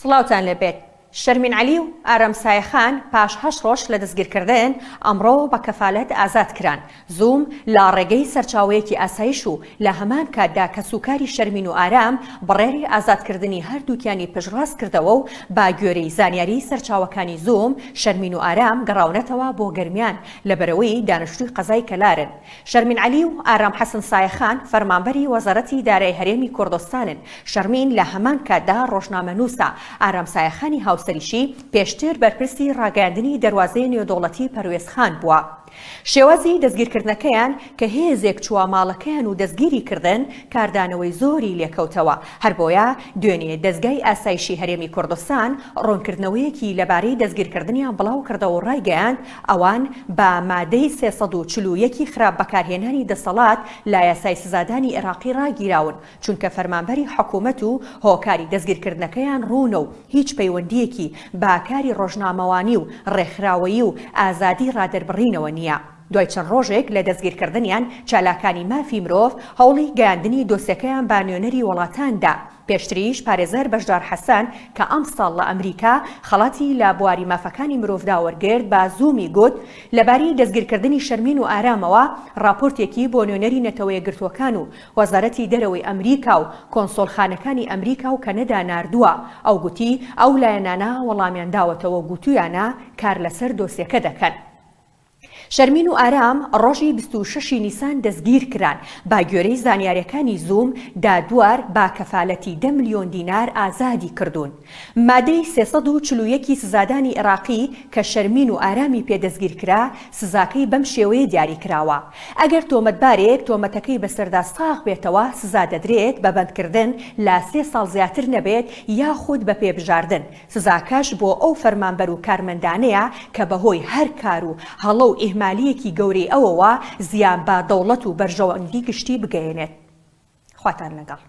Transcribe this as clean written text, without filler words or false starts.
سڵاوتان لەبێت. شەرمین عەلی و ئارام سایەخان پاش 8 ڕۆژ لە دەستگیرکردن ئەمڕۆ بە کەفالەت ئازاد کران. زووم لە ڕێگەی سەرچاوەیەکی ئاسایش و لە هەمان کاتدا کە سوکاری شەرمین و ئارام بڕێری ئازادکردنی هەردووکیانی پشتڕاست کردەوە و با گوێرەی زانیاری سەرچاوەکانی زووم شەرمین و ئارام گەڕاونەتەوە بۆ گەرمیان لەبەرەوەی دانیشتووی قەزای کەلارن. شەرمین عەلی و ئارام حەسن سایەخان فەرمانبەری وەزارەتی دارایی هەرێمی کوردستانن. شەرمین لە هەمان کاتدا ڕۆژنامەنووسە. ئارام سایەخانی هاوسەریشی پێشتر بەرپرسی ڕاگەاندنی دەواازەی نێودەوڵەتی پەروێزخان بووە. شێوازی دەستگیرکردنەکەیان کە هێزێک چووە ماڵەکەیان و دەستگیری کردن کاردانەوەی زۆری لێکەوتەوە. هەر بۆیە دوێنێ دەستگای ئاسایشی هەرێمی کوردستان ڕوونکردنەوەیەکی لەبارەی دەستگیرکردنیان بڵاو کردەوە و ڕایگەیاند ئەوان بە مادەی 341 خراپ بەکارهێنانی دەسەڵات لە یاسای سزادانی عێراقی ڕاگیراون، چونکە فەرمانبەری حکوومەت و هۆکاری دەستگیرکردنەکەیان ڕوونە و هیچ پەیوەندیەکی با کاری ڕۆژنامەوانی و ڕێکخراوەیی و ئازادی ڕادەربڕینەوە نییە. دوای چەند ڕۆژێک لە دەستگیرکردنیان چالاکانی مافی مرۆڤ هەوڵی گەیاندنی دۆسیەکەیان بە نوێنەری وڵاتاندا. پێشتریش پارێزەر بەشدار حەسەن کە ئەم ساڵ لە ئەمریکا خەڵاتی لە بواری مافەکانی مرۆڤدا وەرگرت بە زوومی گوت لەبارەی دەستگیرکردنی شەرمین و ئارامەوە راپۆرتێکی بۆ نوێنەری نەتەوە یەکگرتووەکان و وەزارەتی دەرەوەی ئەمریکا و کۆنسۆڵخانەکانی ئەمریکا و کەنەدا ناردووە. ئەو گوتی ئەو لایەنانە وەڵامیان داوەتەوە گوتویانە کار لەسەر دۆسیەکە دەکەن. شەرمین و ئارام ڕۆژی 26 نیسان دەستگیر کران. با گوێرەی زانیاریەکانی زووم دادوار با کەفالەتی 10 ملیۆن دینار ئازادی کردوون. مادەی 341 سزادانی عێراقی کە شەرمین و ئارامی پێدەستگیر کرا سزاکەی بەم شێوەیە دیاری کراوە. ئەگەر تۆمەتبارێک تۆمەتەکەی بەسەردا ساغ بێتەوە سزا دەدرێت بە بەندکردن لە 3 ساڵ زیاتر نەبێت یاخود بە پێبژاردن. سزاکەش بۆ ئەو فەرمانبەر و کارمەندانەیە کە بەهۆی هەر کار و هەڵە و ئیهمالیەکی گەورەی ئەوەوە زیان با دەوڵەت و بەرژەوەندی گشتی بگەێنێت. خواتان لەگەڵ.